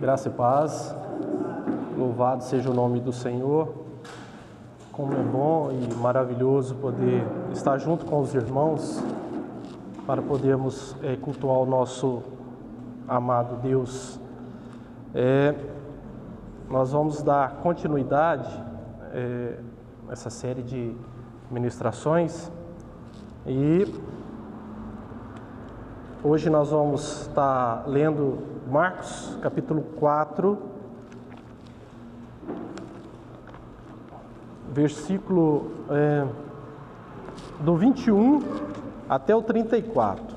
Graça e paz, louvado seja o nome do Senhor. Como é bom e maravilhoso poder estar junto com os irmãos para podermos cultuar o nosso amado Deus. Nós vamos dar continuidade a essa série de ministrações e hoje nós vamos estar lendo Marcos, capítulo 4, versículo do 21 até o 34.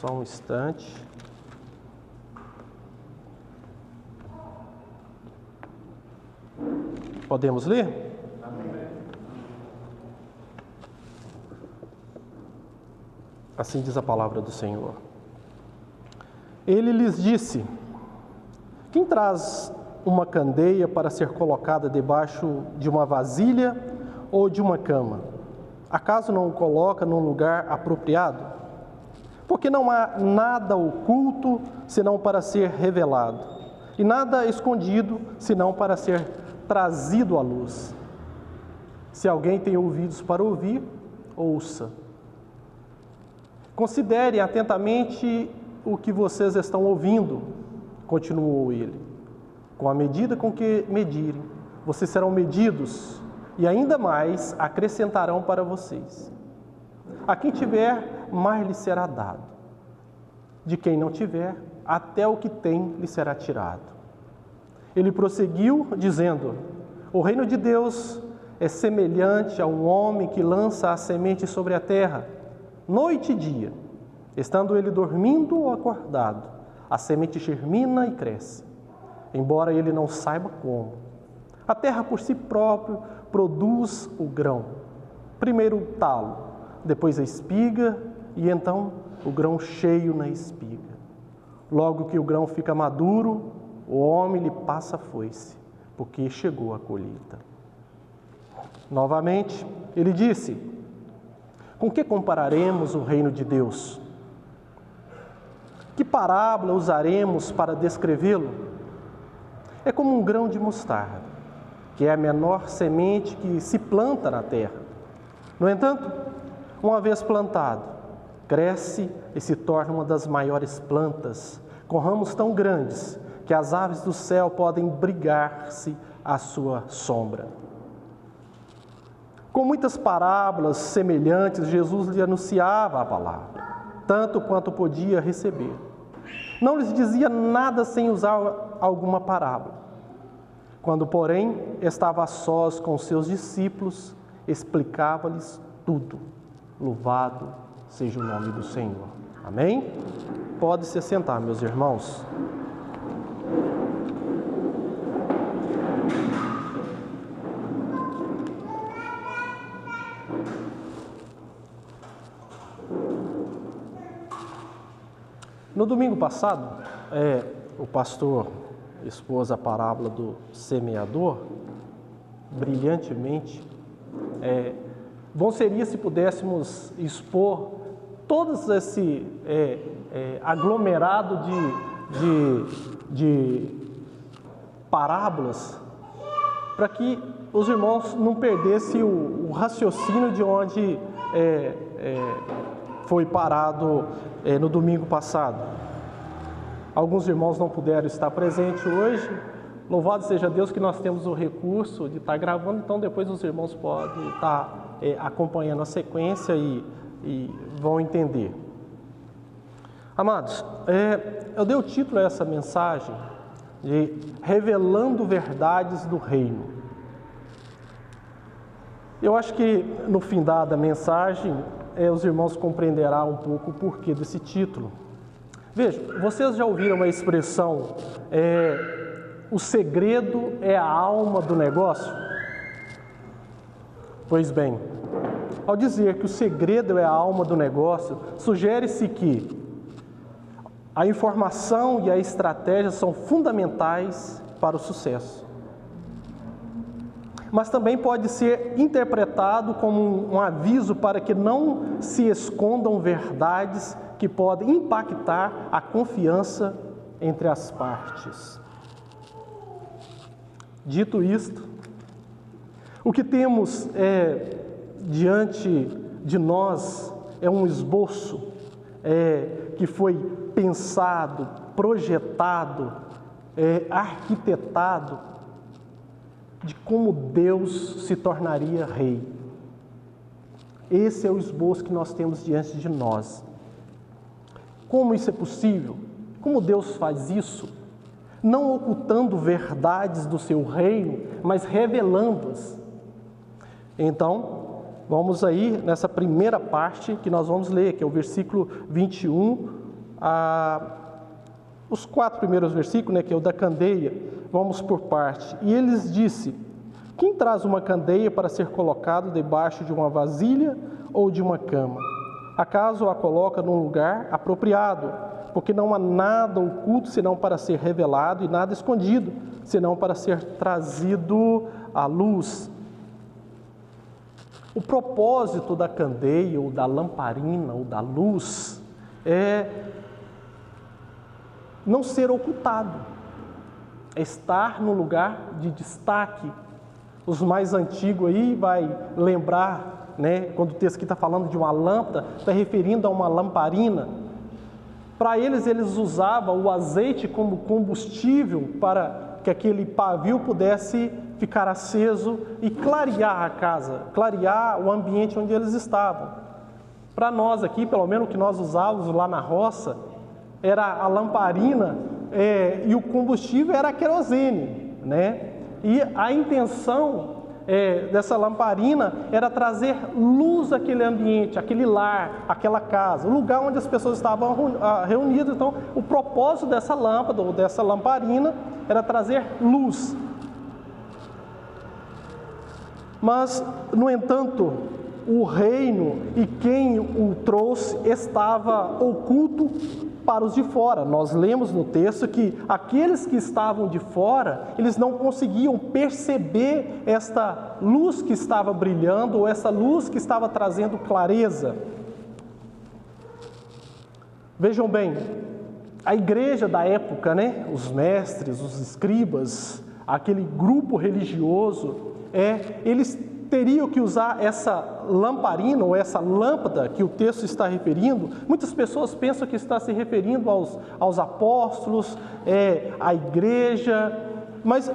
Só um instante. Podemos ler? Assim diz a palavra do Senhor. Ele lhes disse: quem traz uma candeia para ser colocada debaixo de uma vasilha ou de uma cama? Acaso não o coloca num lugar apropriado? Porque não há nada oculto senão para ser revelado, e nada escondido senão para ser trazido à luz. Se alguém tem ouvidos para ouvir, ouça. Considerem atentamente o que vocês estão ouvindo, continuou ele. Com a medida com que medirem, vocês serão medidos e ainda mais acrescentarão para vocês. A quem tiver, mais lhe será dado. De quem não tiver, até o que tem lhe será tirado. Ele prosseguiu, dizendo: o reino de Deus é semelhante a um homem que lança a semente sobre a terra, noite e dia. Estando ele dormindo ou acordado, a semente germina e cresce, embora ele não saiba como. A terra por si própria produz o grão. Primeiro o talo, depois a espiga e então o grão cheio na espiga. Logo que o grão fica maduro, o homem lhe passa a foice, porque chegou a colheita. Novamente, ele disse: com que compararemos o reino de Deus? Que parábola usaremos para descrevê-lo? É como um grão de mostarda, que é a menor semente que se planta na terra. No entanto, uma vez plantado, cresce e se torna uma das maiores plantas, com ramos tão grandes que as aves do céu podem abrigar-se à sua sombra. Com muitas parábolas semelhantes, Jesus lhe anunciava a palavra, tanto quanto podia receber. Não lhes dizia nada sem usar alguma parábola. Quando, porém, estava a sós com seus discípulos, explicava-lhes tudo. Louvado seja o nome do Senhor. Amém? Pode se assentar, meus irmãos. No domingo passado, o pastor expôs a parábola do semeador brilhantemente. Bom seria se pudéssemos expor todo esse aglomerado de parábolas, para que os irmãos não perdessem o raciocínio de onde foi parado no domingo passado. Alguns irmãos não puderam estar presentes hoje. Louvado seja Deus que nós temos o recurso de estar gravando, então depois os irmãos podem estar acompanhando a sequência e vão entender. Amados, eu dei o título a essa mensagem de Revelando Verdades do Reino. Eu acho que no fim da mensagem os irmãos compreenderão um pouco o porquê desse título. Vejam, vocês já ouviram a expressão o segredo é a alma do negócio? Pois bem, ao dizer que o segredo é a alma do negócio, sugere-se que a informação e a estratégia são fundamentais para o sucesso. mas também pode ser interpretado como um aviso para que não se escondam verdades que podem impactar a confiança entre as partes. Dito isto, o que temos diante de nós é um esboço que foi pensado, projetado, arquitetado de como Deus se tornaria rei. Esse é o esboço que nós temos diante de nós. Como isso é possível? Como Deus faz isso? Não ocultando verdades do seu reino, mas revelando-as. Então, vamos aí nessa primeira parte que nós vamos ler, que é o versículo 21, os 4 primeiros versículos, que é o da candeia. Vamos por parte. E eles disse: quem traz uma candeia para ser colocado debaixo de uma vasilha ou de uma cama? Acaso a coloca num lugar apropriado? Porque não há nada oculto senão para ser revelado, e nada escondido senão para ser trazido à luz. O propósito da candeia, ou da lamparina, ou da luz, é não ser ocultado. É estar no lugar de destaque. Os mais antigos aí vai lembrar, quando o texto aqui está falando de uma lâmpada, está referindo a uma lamparina. Para eles usavam o azeite como combustível para que aquele pavio pudesse ficar aceso e clarear a casa, clarear o ambiente onde eles estavam. Para nós aqui, pelo menos o que nós usávamos lá na roça, era a lamparina e o combustível era a querosene, E a intenção dessa lamparina era trazer luz àquele ambiente, aquele lar, aquela casa, o lugar onde as pessoas estavam reunidas. Então, o propósito dessa lâmpada ou dessa lamparina era trazer luz. Mas, no entanto, o reino e quem o trouxe estava oculto para os de fora. Nós lemos no texto que aqueles que estavam de fora, eles não conseguiam perceber esta luz que estava brilhando ou essa luz que estava trazendo clareza. Vejam bem, a igreja da época, os mestres, os escribas, aquele grupo religioso, eles teriam que usar essa lamparina ou essa lâmpada que o texto está referindo. Muitas pessoas pensam que está se referindo aos apóstolos, à igreja, mas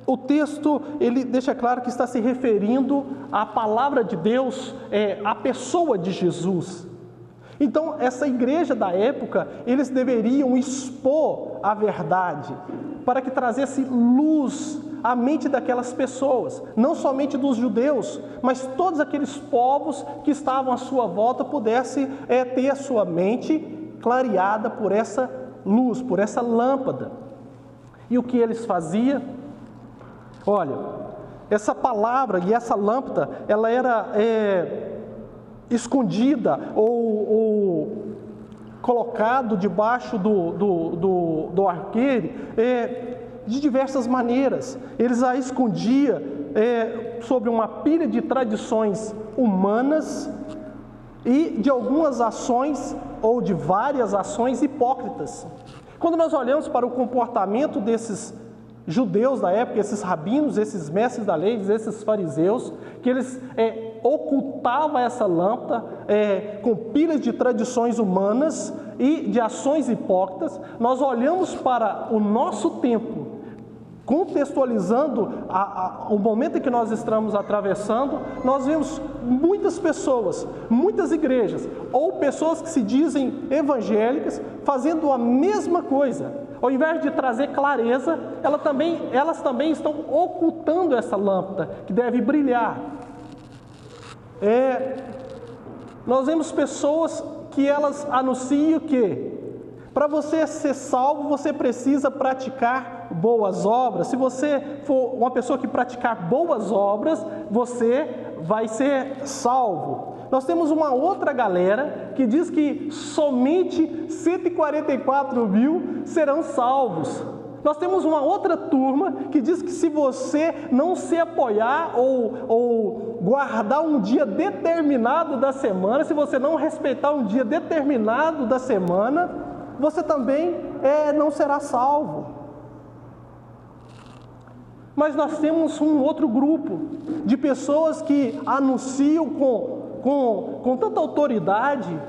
o texto ele deixa claro que está se referindo à palavra de Deus, à pessoa de Jesus. Então, essa igreja da época, eles deveriam expor a verdade para que trazesse luz à mente daquelas pessoas, não somente dos judeus, mas todos aqueles povos que estavam à sua volta pudessem ter a sua mente clareada por essa luz, por essa lâmpada. E o que eles faziam? Olha, essa palavra e essa lâmpada, ela era escondida ou colocado debaixo do arqueiro de diversas maneiras. Eles a escondiam sobre uma pilha de tradições humanas e de algumas ações ou de várias ações hipócritas. Quando nós olhamos para o comportamento desses judeus da época, esses rabinos, esses mestres da lei, esses fariseus, que eles ocultavam essa lâmpada com pilhas de tradições humanas e de ações hipócritas, nós olhamos para o nosso tempo, contextualizando o momento em que nós estamos atravessando, nós vemos muitas pessoas, muitas igrejas, ou pessoas que se dizem evangélicas, fazendo a mesma coisa. Ao invés de trazer clareza, elas também estão ocultando essa lâmpada que deve brilhar. Nós vemos pessoas que elas anunciam que para você ser salvo, você precisa praticar boas obras. Se você for uma pessoa que praticar boas obras, você vai ser salvo. Nós temos uma outra galera que diz que somente 144 mil serão salvos. Nós temos uma outra turma que diz que se você não se apoiar ou guardar um dia determinado da semana, se você não respeitar um dia determinado da semana, você também não será salvo. Mas nós temos um outro grupo de pessoas que anunciam com tanta autoridade,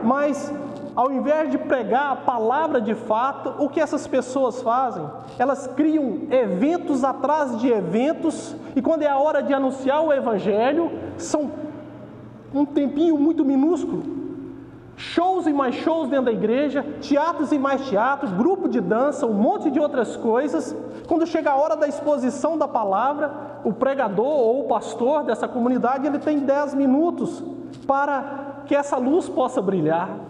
mas ao invés de pregar a palavra de fato, o que essas pessoas fazem? Elas criam eventos atrás de eventos, e quando é a hora de anunciar o Evangelho, são um tempinho muito minúsculo. Shows e mais shows dentro da igreja, teatros e mais teatros, grupo de dança, um monte de outras coisas. Quando chega a hora da exposição da palavra, o pregador ou o pastor dessa comunidade, ele tem 10 minutos para que essa luz possa brilhar.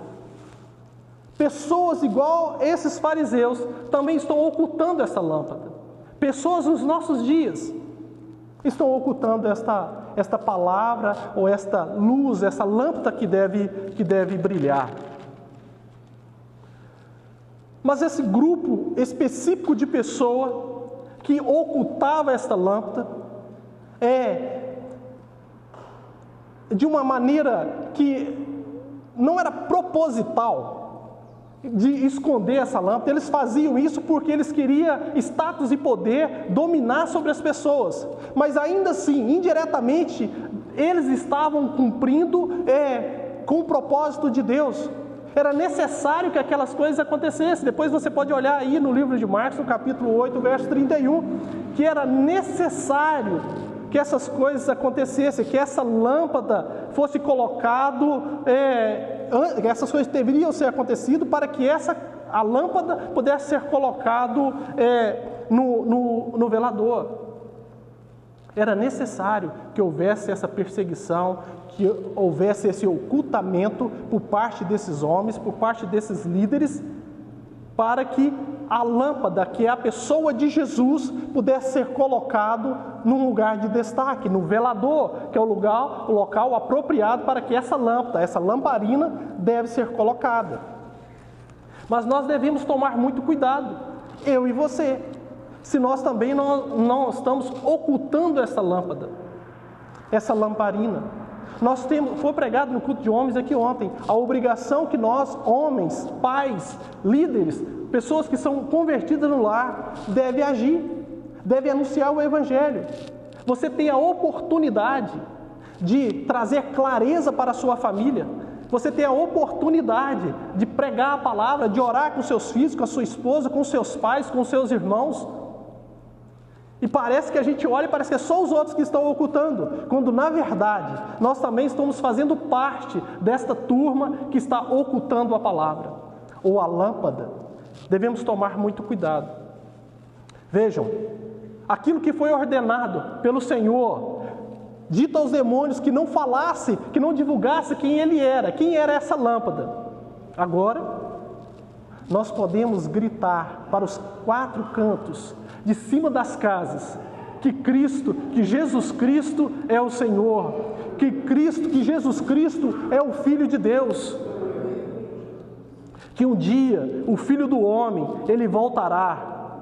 Pessoas igual esses fariseus também estão ocultando essa lâmpada. Pessoas nos nossos dias estão ocultando esta palavra ou esta luz, essa lâmpada que deve brilhar. Mas esse grupo específico de pessoa que ocultava esta lâmpada de uma maneira que não era proposital de esconder essa lâmpada. Eles faziam isso porque eles queriam status e poder, dominar sobre as pessoas, mas ainda assim, indiretamente, eles estavam cumprindo com o propósito de Deus. Era necessário que aquelas coisas acontecessem. Depois você pode olhar aí no livro de Marcos, no capítulo 8, verso 31, que era necessário que essas coisas acontecessem, que essa lâmpada fosse colocado, essas coisas deveriam ser acontecido para que a lâmpada pudesse ser colocado no velador. Era necessário que houvesse essa perseguição, que houvesse esse ocultamento por parte desses homens, por parte desses líderes, para que a lâmpada, que é a pessoa de Jesus, pudesse ser colocado num lugar de destaque, no velador, que é o local apropriado para que essa lâmpada, essa lamparina, deve ser colocada. Mas nós devemos tomar muito cuidado, eu e você, se nós também não estamos ocultando essa lâmpada, essa lamparina. Foi pregado no culto de homens aqui ontem, a obrigação que nós, homens, pais, líderes, pessoas que são convertidas no lar, deve agir, deve anunciar o Evangelho. Você tem a oportunidade de trazer clareza para a sua família. Você tem a oportunidade de pregar a palavra, de orar com seus filhos, com a sua esposa, com seus pais, com seus irmãos. E parece que a gente olha e parece que é só os outros que estão ocultando, quando na verdade nós também estamos fazendo parte desta turma que está ocultando a palavra ou a lâmpada. Devemos tomar muito cuidado. Vejam, aquilo que foi ordenado pelo Senhor, dito aos demônios que não falasse, que não divulgasse quem quem era essa lâmpada. Agora, nós podemos gritar para os 4 cantos, de cima das casas, que Jesus Cristo é o Senhor, que Jesus Cristo é o Filho de Deus, que um dia o Filho do Homem, ele voltará,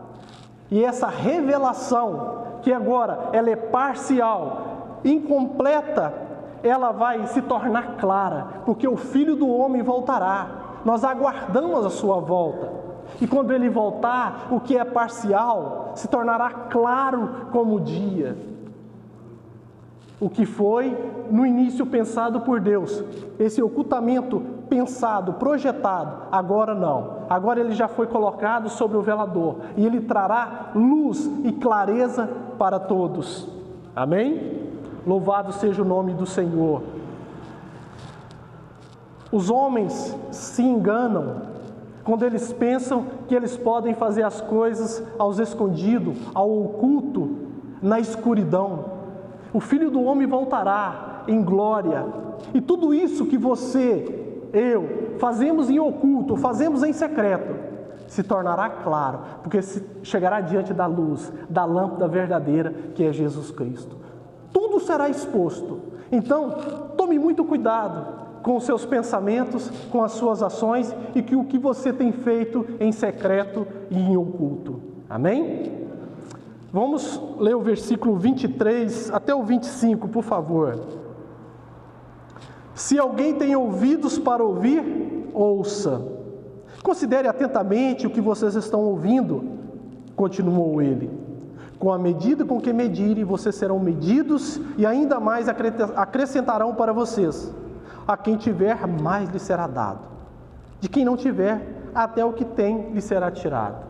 e essa revelação, que agora ela é parcial, incompleta, ela vai se tornar clara, porque o Filho do Homem voltará. Nós aguardamos a sua volta. E quando ele voltar, o que é parcial se tornará claro como o dia. O que foi no início pensado por Deus, esse ocultamento pensado, projetado, agora não. Agora ele já foi colocado sobre o velador e ele trará luz e clareza para todos. Amém? Louvado seja o nome do Senhor. Os homens se enganam quando eles pensam que eles podem fazer as coisas aos escondidos, ao oculto, na escuridão. O Filho do Homem voltará em glória. E tudo isso que você, eu, fazemos em oculto, fazemos em secreto, se tornará claro, porque chegará diante da luz, da lâmpada verdadeira, que é Jesus Cristo. Tudo será exposto. Então, tome muito cuidado com os seus pensamentos, com as suas ações e que o que você tem feito em secreto e em oculto. Amém? Vamos ler o versículo 23 até o 25, por favor. Se alguém tem ouvidos para ouvir, ouça. Considere atentamente o que vocês estão ouvindo, continuou ele. Com a medida com que medirem, vocês serão medidos e ainda mais acrescentarão para vocês. A quem tiver, mais lhe será dado. De quem não tiver, até o que tem lhe será tirado.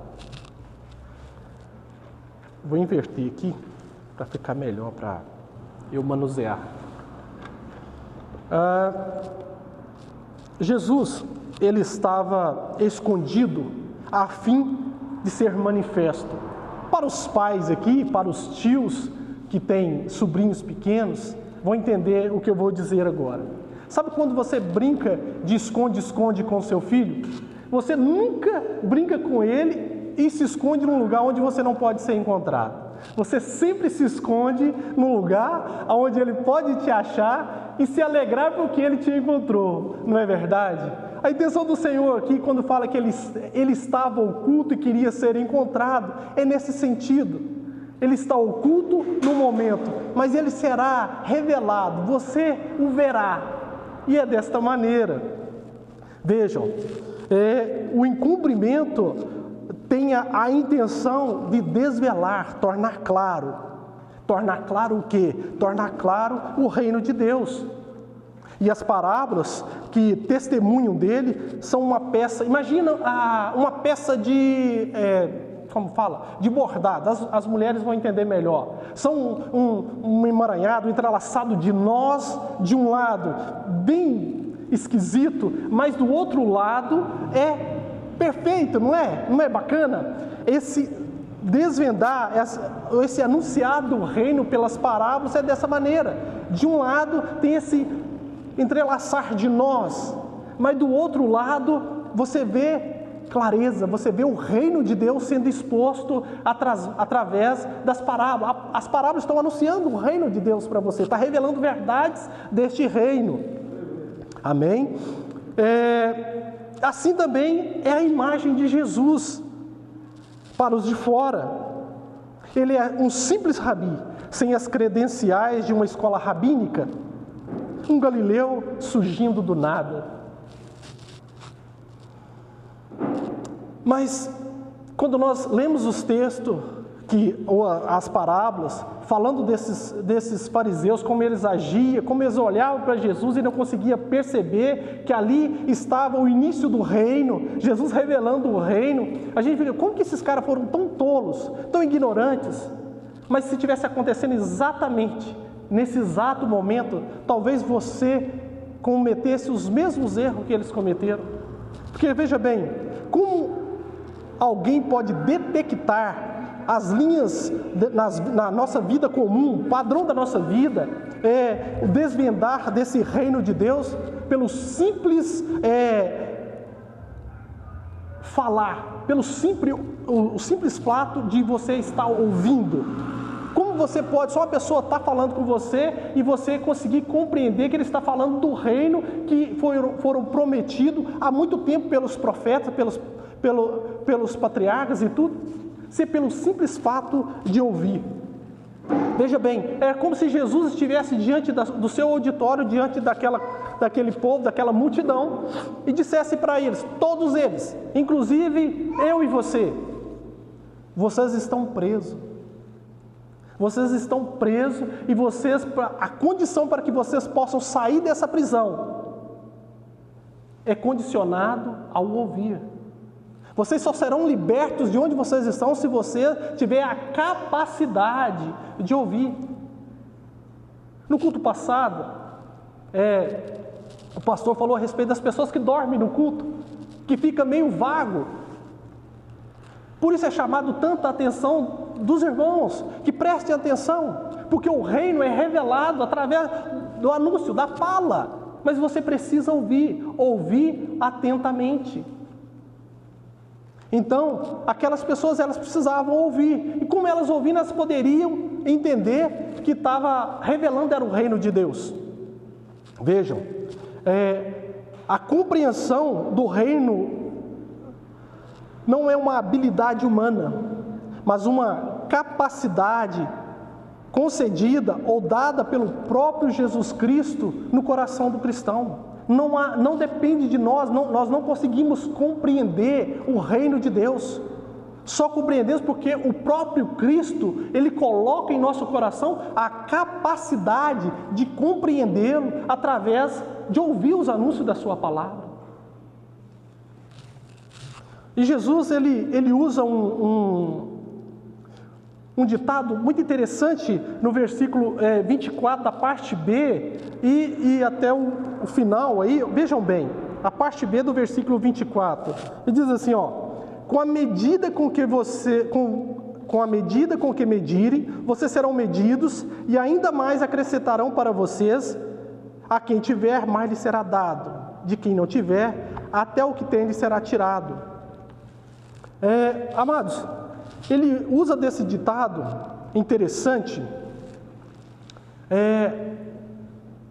Vou inverter aqui para ficar melhor para eu manusear. Jesus, ele estava escondido a fim de ser manifesto. Para os pais aqui, para os tios que têm sobrinhos pequenos, vão entender o que eu vou dizer agora. Sabe quando você brinca de esconde-esconde com seu filho? Você nunca brinca com ele e se esconde num lugar onde você não pode ser encontrado. Você sempre se esconde num lugar onde ele pode te achar e se alegrar porque ele te encontrou. Não é verdade? A intenção do Senhor aqui, quando fala que ele estava oculto e queria ser encontrado, é nesse sentido. Ele está oculto no momento, mas ele será revelado, você o verá. E é desta maneira. Vejam, o encobrimento tem a intenção de desvelar, tornar claro. Tornar claro o quê? Tornar claro o reino de Deus. E as parábolas que testemunham dele são uma peça, imagina uma peça de, de bordado, as mulheres vão entender melhor. São um emaranhado, um entrelaçado de nós, de um lado bem esquisito, mas do outro lado é perfeito, não é? Não é bacana? Esse desvendar, esse anunciar do reino pelas parábolas é dessa maneira. De um lado tem esse entrelaçar de nós, mas do outro lado você vê clareza, você vê o reino de Deus sendo exposto através das parábolas. As parábolas estão anunciando o reino de Deus para você, está revelando verdades deste reino. Amém? Assim também é a imagem de Jesus para os de fora. Ele é um simples rabi, sem as credenciais de uma escola rabínica, um galileu surgindo do nada. Mas quando nós lemos os textos, ou as parábolas, falando desses fariseus, como eles agiam, como eles olhavam para Jesus e não conseguiam perceber que ali estava o início do reino, Jesus revelando o reino, a gente fica, como que esses caras foram tão tolos, tão ignorantes? Mas se tivesse acontecendo exatamente nesse exato momento, talvez você cometesse os mesmos erros que eles cometeram. Porque veja bem, como alguém pode detectar as linhas na nossa vida comum, o padrão da nossa vida, o desvendar desse reino de Deus pelo simples falar, pelo simples fato de você estar ouvindo. Como você pode, só uma pessoa está falando com você e você conseguir compreender que ele está falando do reino que foram prometidos há muito tempo pelos profetas, pelos patriarcas e tudo? Ser pelo simples fato de ouvir. Veja bem, é como se Jesus estivesse diante do seu auditório, diante daquele povo, daquela multidão, e dissesse para eles, todos eles, inclusive eu e você, vocês estão presos. Vocês estão presos e a condição para que vocês possam sair dessa prisão é condicionado ao ouvir. Vocês só serão libertos de onde vocês estão se você tiver a capacidade de ouvir. No culto passado, o pastor falou a respeito das pessoas que dormem no culto, que fica meio vago. Por isso é chamado tanta atenção dos irmãos, que prestem atenção, porque o reino é revelado através do anúncio, da fala, mas você precisa ouvir atentamente. Então, aquelas pessoas, elas precisavam ouvir, e como elas ouvindo, elas poderiam entender que estava revelando era o reino de Deus. Vejam, A compreensão do reino não é uma habilidade humana, mas uma capacidade concedida ou dada pelo próprio Jesus Cristo no coração do cristão. Não depende de nós, nós não conseguimos compreender o reino de Deus. Só compreendemos porque o próprio Cristo, Ele coloca em nosso coração a capacidade de compreendê-lo através de ouvir os anúncios da sua palavra. E Jesus, ele usa um ditado muito interessante no versículo 24, da parte B, e até o final aí, vejam bem, a parte B do versículo 24, ele diz assim, com a medida com que medirem, vocês serão medidos, e ainda mais acrescentarão para vocês. A quem tiver, mais lhe será dado, de quem não tiver, até o que tem lhe será tirado. Amados, ele usa desse ditado interessante.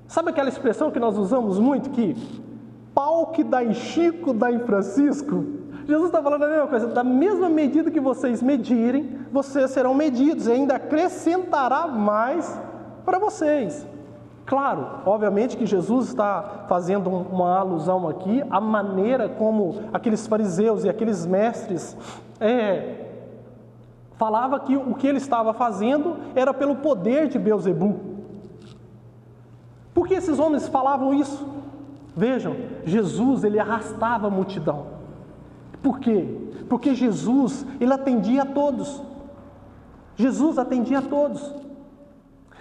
Sabe aquela expressão que nós usamos muito, que pau que dá em Chico, dá em Francisco? Jesus está falando a mesma coisa, da mesma medida que vocês medirem, vocês serão medidos, e ainda acrescentará mais para vocês. Claro, obviamente que Jesus está fazendo uma alusão aqui à maneira como aqueles fariseus e aqueles mestres falava que o que ele estava fazendo era pelo poder de Beelzebu. Por que esses homens falavam isso? Vejam, Jesus, ele arrastava a multidão. Por quê? Porque Jesus, ele atendia a todos. Jesus atendia a todos.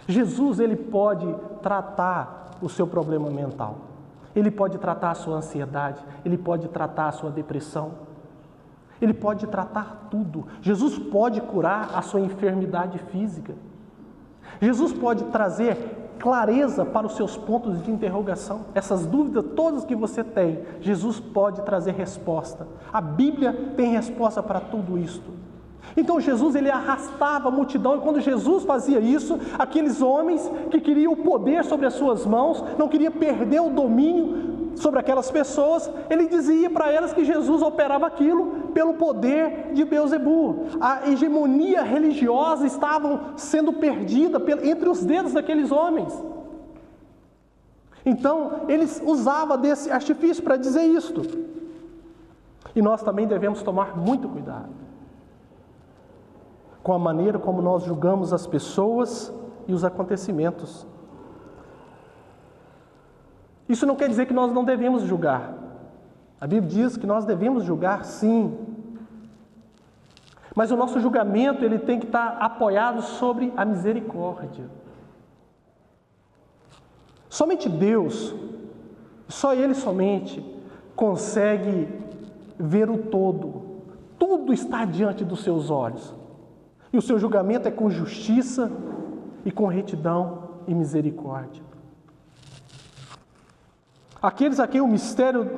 Jesus, ele pode tratar o seu problema mental. Ele pode tratar a sua ansiedade. Ele pode tratar a sua depressão. Ele pode tratar tudo. Jesus pode curar a sua enfermidade física. Jesus pode trazer clareza para os seus pontos de interrogação. Essas dúvidas todas que você tem, Jesus pode trazer resposta. A Bíblia tem resposta para tudo isto. Então Jesus, ele arrastava a multidão, e quando Jesus fazia isso, aqueles homens que queriam o poder sobre as suas mãos, não queriam perder o domínio sobre aquelas pessoas, ele dizia para elas que Jesus operava aquilo pelo poder de Beelzebu. A hegemonia religiosa estava sendo perdida entre os dedos daqueles homens. Então, eles usavam desse artifício para dizer isto. E nós também devemos tomar muito cuidado com a maneira como nós julgamos as pessoas e os acontecimentos. Isso não quer dizer que nós não devemos julgar. A Bíblia diz que nós devemos julgar, sim. Mas o nosso julgamento, ele tem que estar apoiado sobre a misericórdia. Somente Deus, só Ele somente, consegue ver o todo. Tudo está diante dos seus olhos. E o seu julgamento é com justiça e com retidão e misericórdia. Aqueles a quem o mistério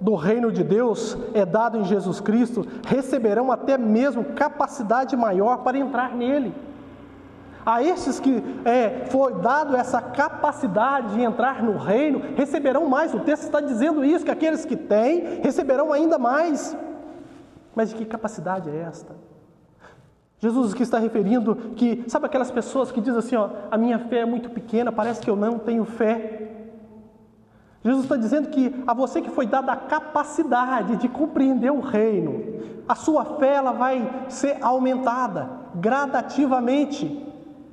do reino de Deus é dado em Jesus Cristo, receberão até mesmo capacidade maior para entrar nele. A estes que foi dado essa capacidade de entrar no reino, receberão mais. O texto está dizendo isso, que aqueles que têm, receberão ainda mais. Mas de que capacidade é esta? Jesus aqui está referindo que, sabe aquelas pessoas que dizem assim, a minha fé é muito pequena, parece que eu não tenho fé. Jesus está dizendo que a você que foi dada a capacidade de compreender o reino, a sua fé ela vai ser aumentada gradativamente.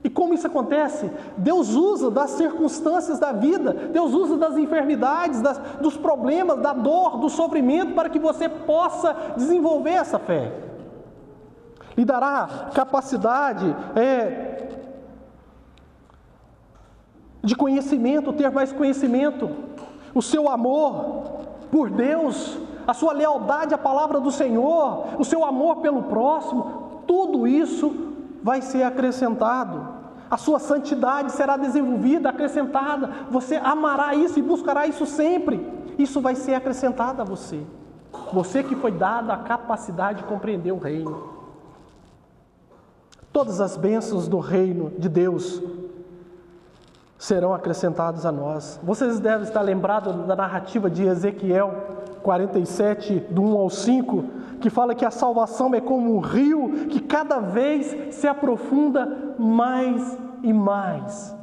E como isso acontece? Deus usa das circunstâncias da vida, Deus usa das enfermidades, dos problemas, da dor, do sofrimento, para que você possa desenvolver essa fé. Lhe dará capacidade de conhecimento, ter mais conhecimento, o seu amor por Deus, a sua lealdade à palavra do Senhor, o seu amor pelo próximo, tudo isso vai ser acrescentado. A sua santidade será desenvolvida, acrescentada. Você amará isso e buscará isso sempre. Isso vai ser acrescentado a você. Você que foi dado a capacidade de compreender o reino. Todas as bênçãos do reino de Deus serão acrescentados a nós. Vocês devem estar lembrados da narrativa de Ezequiel 47, do 1 ao 5, que fala que a salvação é como um rio que cada vez se aprofunda mais e mais.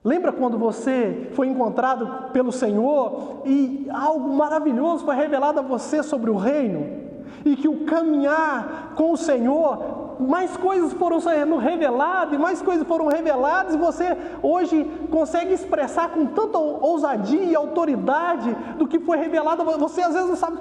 Lembra quando você foi encontrado pelo Senhor e algo maravilhoso foi revelado a você sobre o reino? E que o caminhar com o Senhor, mais coisas foram sendo reveladas, e mais coisas foram reveladas, e você hoje consegue expressar com tanta ousadia e autoridade do que foi revelado. Você às vezes não sabe,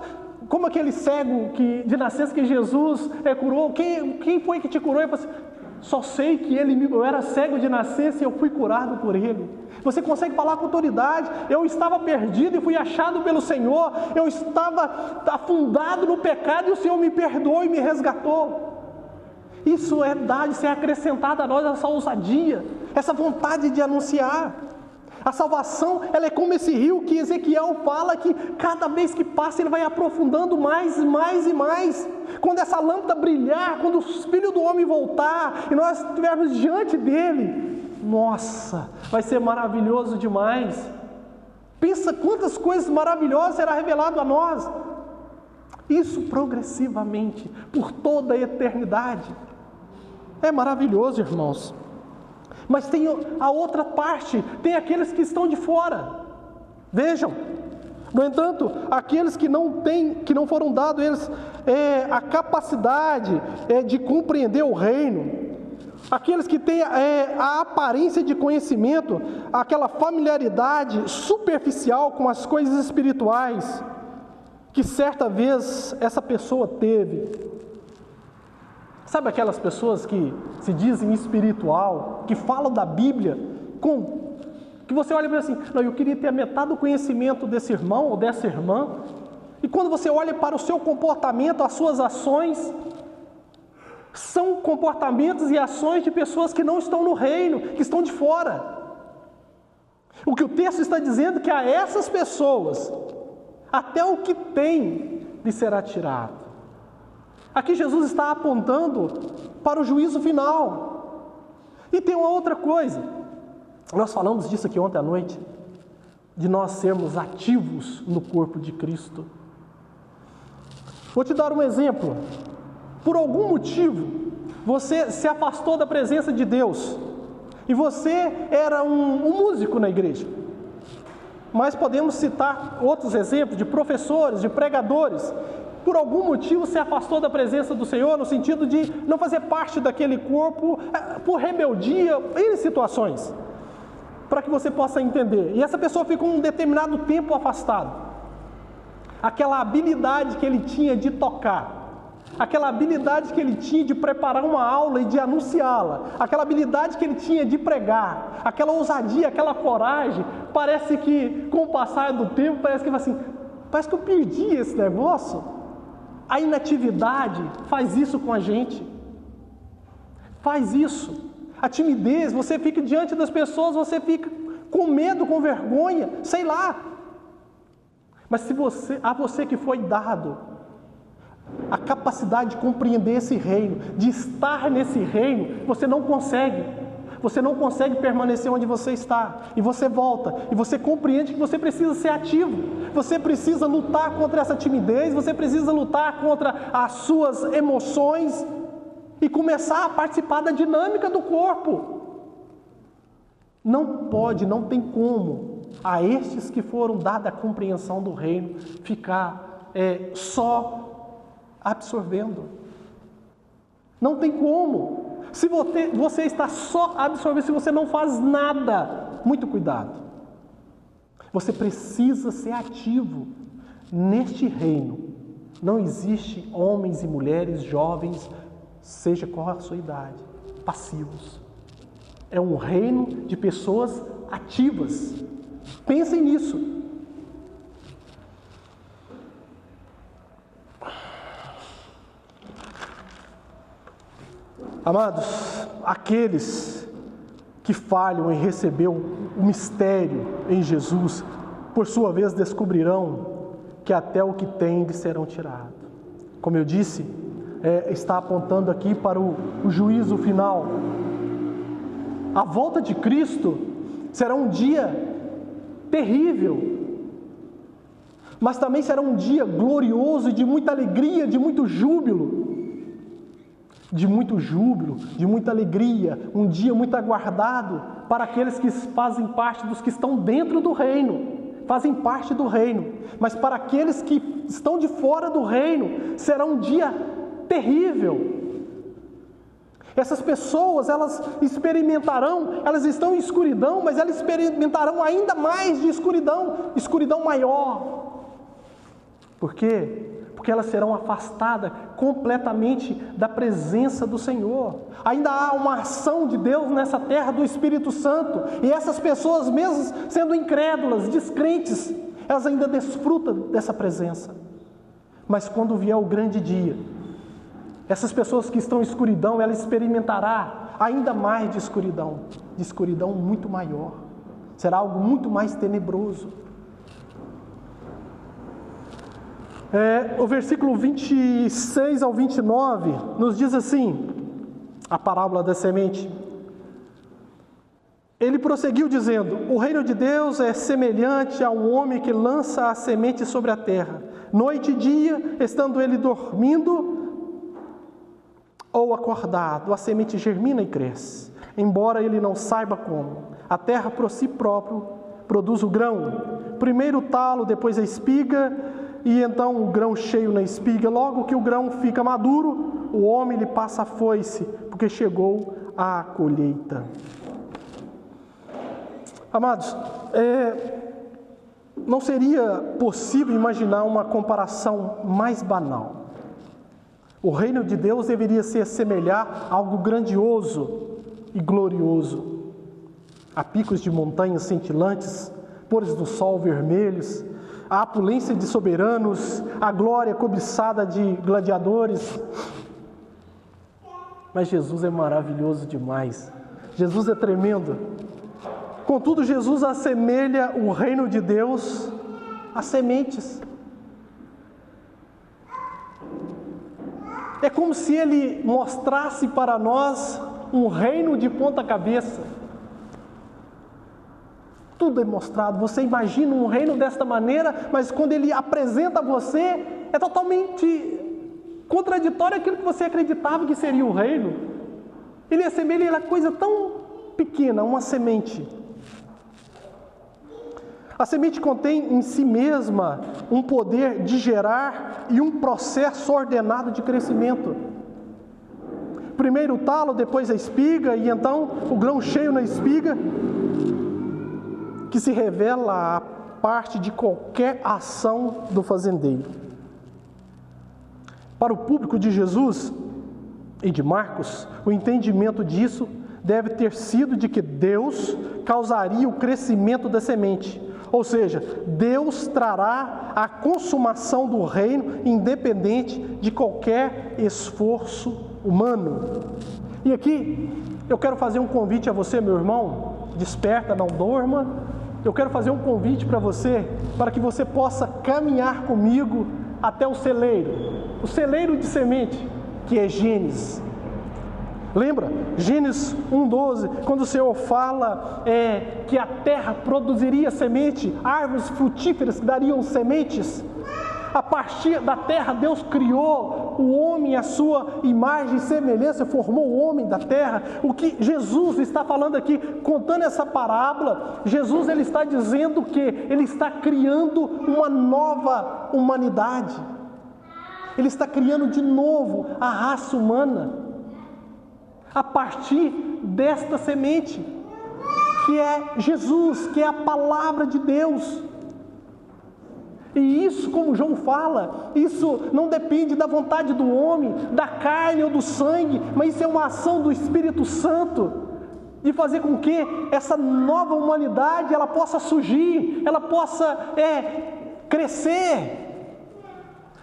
como aquele cego de nascença que Jesus curou, quem foi que te curou? Eu falei assim, só sei que eu era cego de nascença e eu fui curado por Ele. Você consegue falar com autoridade, eu estava perdido e fui achado pelo Senhor, eu estava afundado no pecado e o Senhor me perdoou e me resgatou. Isso é dado, isso é acrescentado a nós, essa ousadia, essa vontade de anunciar. A salvação, ela é como esse rio que Ezequiel fala que cada vez que passa ele vai aprofundando mais e mais e mais. Quando essa lâmpada brilhar, quando o Filho do Homem voltar e nós estivermos diante dele, nossa, vai ser maravilhoso demais. Pensa quantas coisas maravilhosas será revelado a nós. Isso progressivamente, por toda a eternidade. É maravilhoso, irmãos. Mas tem a outra parte, tem aqueles que estão de fora. Vejam, no entanto, aqueles que não foram dados eles a capacidade de compreender o reino, aqueles que têm a aparência de conhecimento, aquela familiaridade superficial com as coisas espirituais, que certa vez essa pessoa teve. Sabe aquelas pessoas que se dizem espiritual, que falam da Bíblia, que você olha e diz assim, não, eu queria ter a metade do conhecimento desse irmão ou dessa irmã, e quando você olha para o seu comportamento, as suas ações, são comportamentos e ações de pessoas que não estão no reino, que estão de fora. O que o texto está dizendo é que a essas pessoas, até o que tem lhe será tirado. Aqui Jesus está apontando para o juízo final. E tem uma outra coisa. Nós falamos disso aqui ontem à noite, de nós sermos ativos no corpo de Cristo. Vou te dar um exemplo. Por algum motivo, você se afastou da presença de Deus. E você era um músico na igreja. Mas podemos citar outros exemplos de professores, de pregadores. Por algum motivo se afastou da presença do Senhor, no sentido de não fazer parte daquele corpo, por rebeldia, em situações, para que você possa entender. E essa pessoa ficou um determinado tempo afastado. Aquela habilidade que ele tinha de tocar, aquela habilidade que ele tinha de preparar uma aula e de anunciá-la, aquela habilidade que ele tinha de pregar, aquela ousadia, aquela coragem, parece que com o passar do tempo, parece que eu perdi esse negócio. A inatividade faz isso com a gente. Faz isso. A timidez, você fica diante das pessoas, você fica com medo, com vergonha, sei lá. Mas a você que foi dado a capacidade de compreender esse reino, de estar nesse reino, você não consegue. Você não consegue permanecer onde você está. E você volta. E você compreende que você precisa ser ativo. Você precisa lutar contra essa timidez. Você precisa lutar contra as suas emoções. E começar a participar da dinâmica do corpo. Não pode, não tem como, a estes que foram dada a compreensão do reino, ficar só absorvendo. Não tem como. Se você está só absorvendo, se você não faz nada, muito cuidado. Você precisa ser ativo. Neste reino, não existe homens e mulheres, jovens, seja qual a sua idade, passivos. É um reino de pessoas ativas. Pensem nisso. Amados, aqueles que falham em receber o mistério em Jesus, por sua vez descobrirão que até o que têm lhes serão tirados. Como eu disse, está apontando aqui para o juízo final. a volta de Cristo será um dia terrível, mas também será um dia glorioso e de muita alegria, de muito júbilo. De muita alegria, um dia muito aguardado para aqueles que fazem parte dos que estão dentro do reino, fazem parte do reino, mas para aqueles que estão de fora do reino, será um dia terrível. Essas pessoas, elas estão em escuridão, mas elas experimentarão ainda mais de escuridão maior. Por quê? Porque elas serão afastadas completamente da presença do Senhor. Ainda há uma ação de Deus nessa terra do Espírito Santo, e essas pessoas, mesmo sendo incrédulas, descrentes, elas ainda desfrutam dessa presença. Mas quando vier o grande dia, essas pessoas que estão em escuridão, elas experimentarão ainda mais de escuridão muito maior. Será algo muito mais tenebroso. O versículo 26 ao 29 nos diz assim, a parábola da semente. Ele prosseguiu dizendo: o reino de Deus é semelhante a um homem que lança a semente sobre a terra. Noite e dia, estando ele dormindo ou acordado, a semente germina e cresce, embora ele não saiba como. A terra por si próprio produz o grão, primeiro o talo, depois a espiga, e então o grão cheio na espiga. Logo que o grão fica maduro, o homem lhe passa a foice, porque chegou a colheita. Amados, não seria possível imaginar uma comparação mais banal. O reino de Deus deveria se assemelhar a algo grandioso e glorioso. A picos de montanhas cintilantes, pôres do sol vermelhos, a opulência de soberanos, a glória cobiçada de gladiadores. Mas Jesus é maravilhoso demais. Jesus é tremendo. Contudo, Jesus assemelha o reino de Deus a sementes. É como se ele mostrasse para nós um reino de ponta cabeça. Tudo é mostrado. Você imagina um reino desta maneira, mas quando ele apresenta a você, é totalmente contraditório àquilo que você acreditava que seria o reino. Ele assemelha a coisa tão pequena, uma semente. A semente contém em si mesma um poder de gerar e um processo ordenado de crescimento. Primeiro o talo, depois a espiga, e então o grão cheio na espiga, que se revela a parte de qualquer ação do fazendeiro. Para o público de Jesus e de Marcos, o entendimento disso deve ter sido de que Deus causaria o crescimento da semente. Ou seja, Deus trará a consumação do reino independente de qualquer esforço humano. E aqui eu quero fazer um convite a você, meu irmão, desperta, não dorma. Eu quero fazer um convite para você, para que você possa caminhar comigo até o celeiro de semente, que é Gênesis. Lembra? Gênesis 1:12, quando o Senhor fala que a terra produziria semente, árvores frutíferas que dariam sementes. A partir da terra, Deus criou o homem à sua imagem e semelhança, formou o homem da terra. O que Jesus está falando aqui, contando essa parábola, Jesus ele está dizendo que ele está criando uma nova humanidade. Ele está criando de novo a raça humana, a partir desta semente, que é Jesus, que é a palavra de Deus. E isso, como João fala, isso não depende da vontade do homem, da carne ou do sangue, mas isso é uma ação do Espírito Santo, de fazer com que essa nova humanidade, ela possa surgir, ela possa crescer.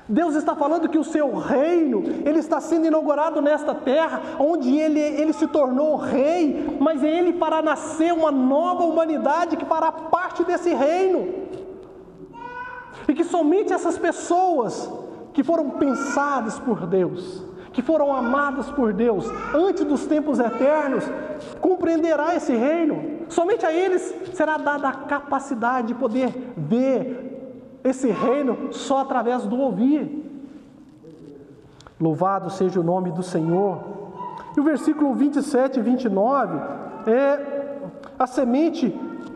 Deus está falando que o seu reino, ele está sendo inaugurado nesta terra, onde ele se tornou rei, mas é ele para nascer uma nova humanidade que fará parte desse reino. E que somente essas pessoas que foram pensadas por Deus, que foram amadas por Deus antes dos tempos eternos, compreenderá esse reino. Somente a eles será dada a capacidade de poder ver esse reino só através do ouvir. Louvado seja o nome do Senhor. E o versículo 27 e 29 a semente,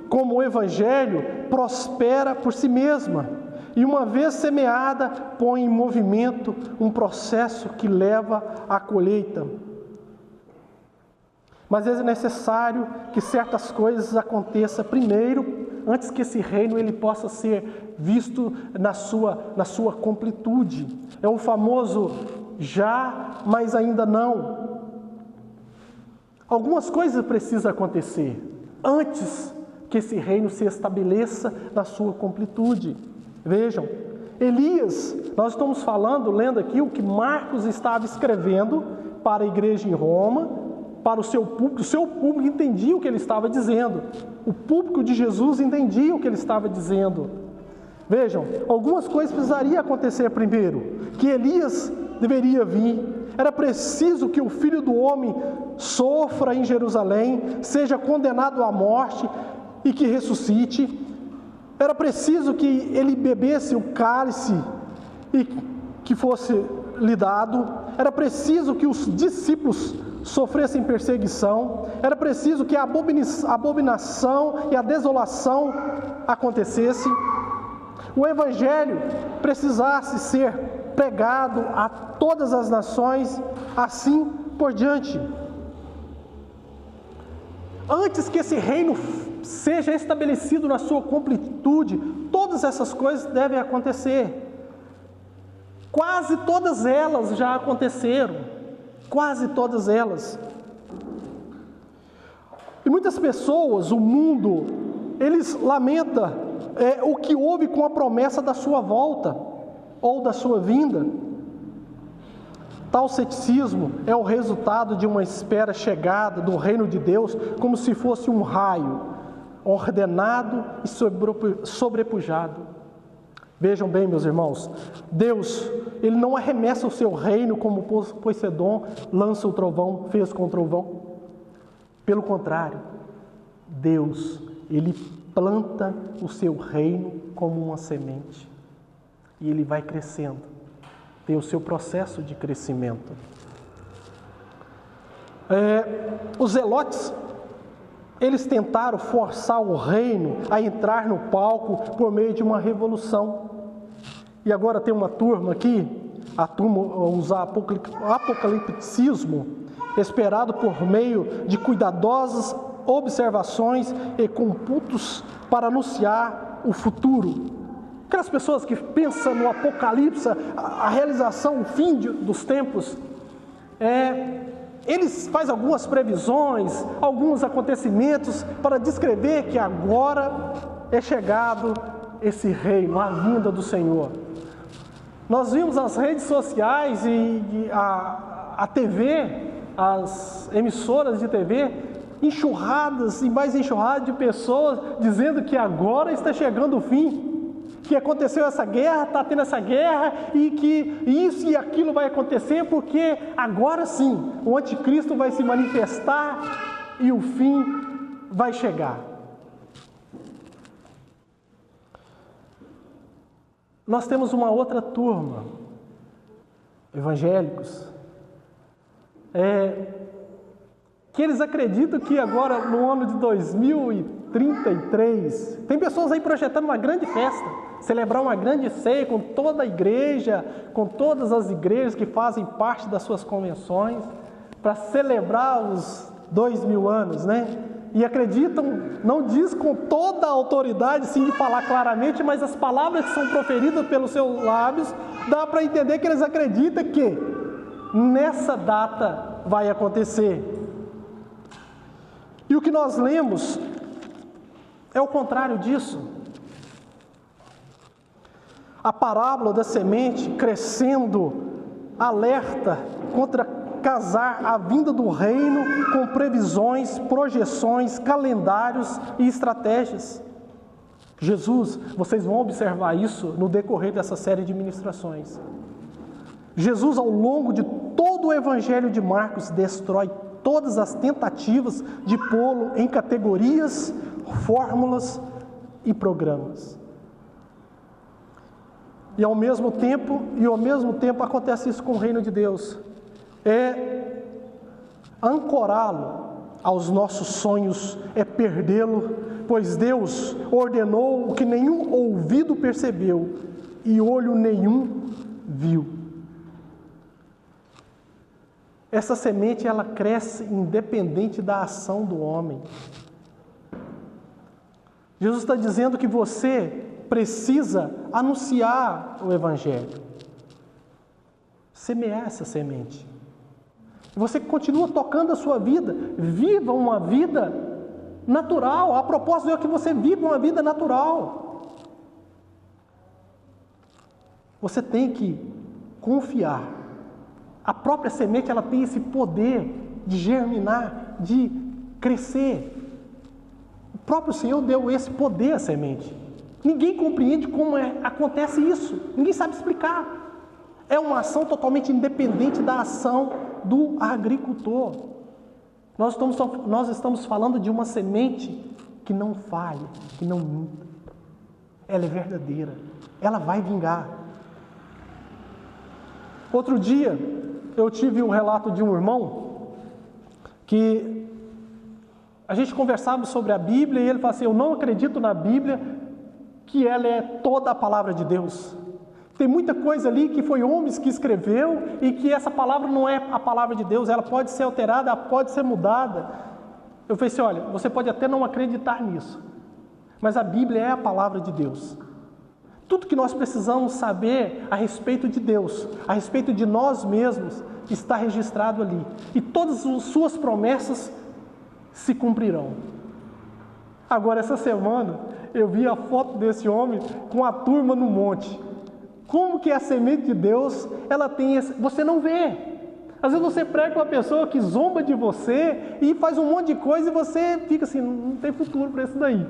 como o Evangelho, prospera por si mesma. E uma vez semeada, põe em movimento um processo que leva à colheita. Mas é necessário que certas coisas aconteçam primeiro, antes que esse reino ele possa ser visto na sua completude. É o famoso já, mas ainda não. Algumas coisas precisam acontecer antes que esse reino se estabeleça na sua completude. Vejam, Elias, nós estamos falando, lendo aqui o que Marcos estava escrevendo para a igreja em Roma, para o seu público entendia o que ele estava dizendo, o público de Jesus entendia o que ele estava dizendo. Vejam, algumas coisas precisariam acontecer primeiro, que Elias deveria vir, era preciso que o Filho do Homem sofra em Jerusalém, seja condenado à morte e que ressuscite. Era preciso que ele bebesse o cálice e que fosse lhe dado. Era preciso que os discípulos sofressem perseguição. Era preciso que a abominação e a desolação acontecesse. O Evangelho precisasse ser pregado a todas as nações, assim por diante. Antes que esse reino seja estabelecido na sua completude, todas essas coisas devem acontecer. Quase todas elas já aconteceram. Quase todas elas. E muitas pessoas, o mundo, eles lamentam o que houve com a promessa da sua volta ou da sua vinda. Tal ceticismo é o resultado de uma espera chegada do reino de Deus como se fosse um raio ordenado e sobrepujado. Vejam bem, meus irmãos, Deus, Ele não arremessa o seu reino como Poseidon lança o trovão, fez com o trovão. Pelo contrário, Deus, Ele planta o seu reino como uma semente e ele vai crescendo. Tem o seu processo de crescimento. Os zelotes, eles tentaram forçar o reino a entrar no palco por meio de uma revolução. E agora tem uma turma aqui, a turma usa apocalipticismo, esperado por meio de cuidadosas observações e computos para anunciar o futuro. Aquelas pessoas que pensam no Apocalipse, a realização, o fim dos tempos, eles fazem algumas previsões, alguns acontecimentos para descrever que agora é chegado esse reino, a vinda do Senhor. Nós vimos as redes sociais e a TV, as emissoras de TV, enxurradas e mais enxurradas de pessoas dizendo que agora está chegando o fim. Que aconteceu essa guerra, está tendo essa guerra e que isso e aquilo vai acontecer porque agora sim o anticristo vai se manifestar e o fim vai chegar. Nós temos uma outra turma, evangélicos, que eles acreditam que agora no ano de 2033, tem pessoas aí projetando uma grande festa, celebrar uma grande ceia com toda a igreja, com todas as igrejas que fazem parte das suas convenções, para celebrar os 2000 anos, né? E acreditam, não diz com toda a autoridade, sim, de falar claramente, mas as palavras que são proferidas pelos seus lábios, dá para entender que eles acreditam que nessa data vai acontecer. E o que nós lemos é o contrário disso. A parábola da semente crescendo alerta contra casar a vinda do reino com previsões, projeções, calendários e estratégias. Jesus, vocês vão observar isso no decorrer dessa série de ministrações. Jesus, ao longo de todo o Evangelho de Marcos destrói todas as tentativas de pô-lo em categorias, fórmulas e programas. E ao mesmo tempo acontece isso com o reino de Deus. É ancorá-lo aos nossos sonhos, é perdê-lo, pois Deus ordenou o que nenhum ouvido percebeu e olho nenhum viu. Essa semente, ela cresce independente da ação do homem. Jesus está dizendo que você precisa anunciar o Evangelho, semear essa semente. Você continua tocando a sua vida, viva uma vida natural. A propósito é que você viva uma vida natural. Você tem que confiar. A própria semente, ela tem esse poder de germinar, de crescer. O próprio Senhor deu esse poder à semente. Ninguém compreende como acontece isso. Ninguém sabe explicar. É uma ação totalmente independente da ação do agricultor. Nós estamos falando de uma semente que não falha, que não minta. Ela é verdadeira. Ela vai vingar. Outro dia, eu tive um relato de um irmão que a gente conversava sobre a Bíblia e ele falou assim: eu não acredito na Bíblia que ela é toda a palavra de Deus. Tem muita coisa ali que foi homens que escreveu e que essa palavra não é a palavra de Deus, ela pode ser alterada, ela pode ser mudada. Eu falei assim: olha, você pode até não acreditar nisso, mas a Bíblia é a palavra de Deus. Tudo que nós precisamos saber a respeito de Deus, a respeito de nós mesmos, está registrado ali. E todas as suas promessas se cumprirão. Agora, essa semana, eu vi a foto desse homem com a turma no monte. Como que a semente de Deus, ela tem esse... Você não vê. Às vezes você prega com uma pessoa que zomba de você e faz um monte de coisa e você fica assim: não tem futuro para isso daí.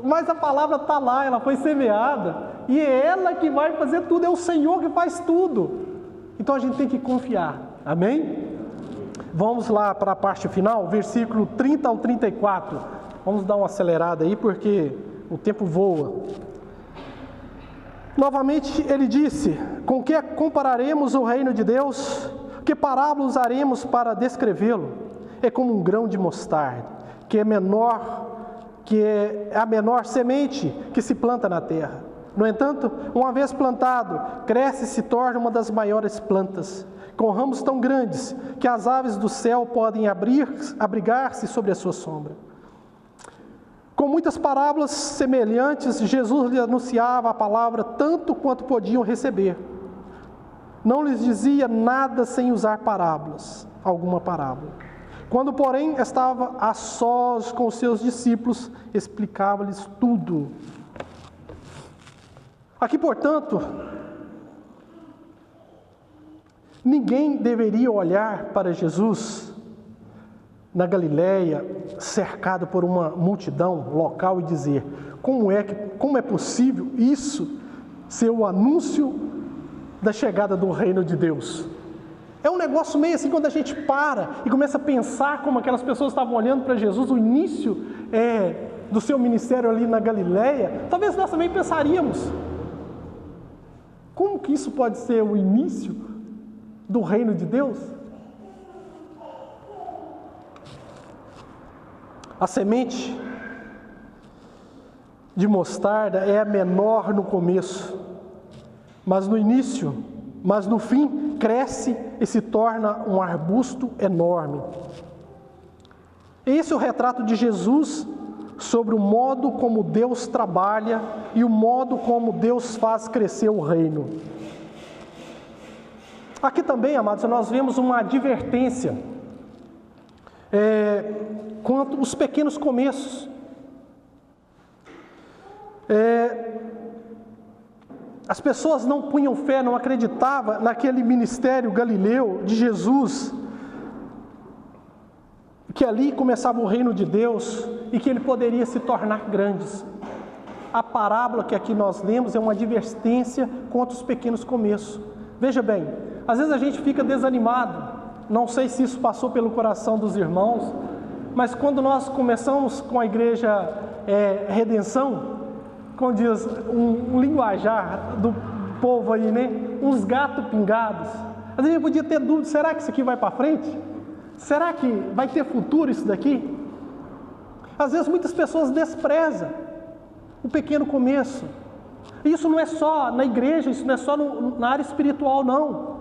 Mas a palavra está lá, ela foi semeada, e é ela que vai fazer tudo, é o Senhor que faz tudo. Então a gente tem que confiar, amém? Vamos lá para a parte final, versículo 30 ao 34. Vamos dar uma acelerada aí, porque o tempo voa. Novamente ele disse: com que compararemos o reino de Deus? Que parábola usaremos para descrevê-lo? É como um grão de mostarda, que é a menor semente que se planta na terra. No entanto, uma vez plantado, cresce e se torna uma das maiores plantas, com ramos tão grandes que as aves do céu podem abrigar-se sobre a sua sombra. Com muitas parábolas semelhantes, Jesus lhe anunciava a palavra tanto quanto podiam receber. Não lhes dizia nada sem usar alguma parábola. Quando, porém, estava a sós com os seus discípulos, explicava-lhes tudo. Aqui, portanto, ninguém deveria olhar para Jesus na Galileia, cercado por uma multidão local, e dizer: como é possível isso ser o anúncio da chegada do reino de Deus? É um negócio meio assim, quando a gente para e começa a pensar como aquelas pessoas estavam olhando para Jesus, o início do seu ministério ali na Galileia, talvez nós também pensaríamos: como que isso pode ser o início do reino de Deus? A semente de mostarda é a menor no começo, mas no fim cresce e se torna um arbusto enorme. Esse é o retrato de Jesus sobre o modo como Deus trabalha e o modo como Deus faz crescer o reino. Aqui também, amados, nós vemos uma advertência quanto aos pequenos começos. As pessoas não punham fé, não acreditavam naquele ministério galileu de Jesus, que ali começava o reino de Deus e que ele poderia se tornar grandes. A parábola que aqui nós lemos é uma advertência contra os pequenos começos. Veja bem, às vezes a gente fica desanimado. Não sei se isso passou pelo coração dos irmãos, mas quando nós começamos com a igreja Redenção, como diz um linguajar do povo aí, né? Uns gatos pingados. Às vezes a gente podia ter dúvida, será que isso aqui vai para frente? Será que vai ter futuro isso daqui? Às vezes muitas pessoas desprezam o pequeno começo. Isso não é só na igreja, isso não é só na área espiritual, não.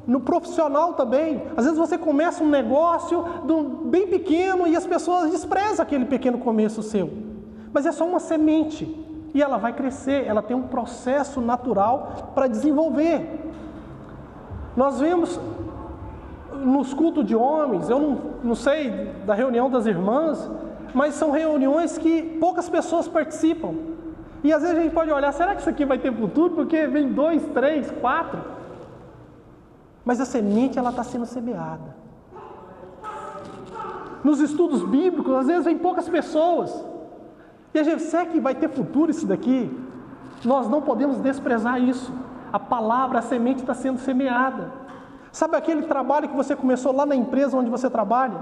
No profissional também. Às vezes você começa um negócio bem pequeno e as pessoas desprezam aquele pequeno começo seu. Mas é só uma semente e ela vai crescer, ela tem um processo natural para desenvolver. Nós vemos nos cultos de homens, eu não sei da reunião das irmãs, mas são reuniões que poucas pessoas participam. E às vezes a gente pode olhar, será que isso aqui vai ter futuro? Porque vem 2, 3, 4. Mas a semente, ela está sendo semeada. Nos estudos bíblicos, às vezes vem poucas pessoas. E a gente, será que vai ter futuro isso daqui? Nós não podemos desprezar isso. A palavra, a semente está sendo semeada. Sabe aquele trabalho que você começou lá na empresa onde você trabalha?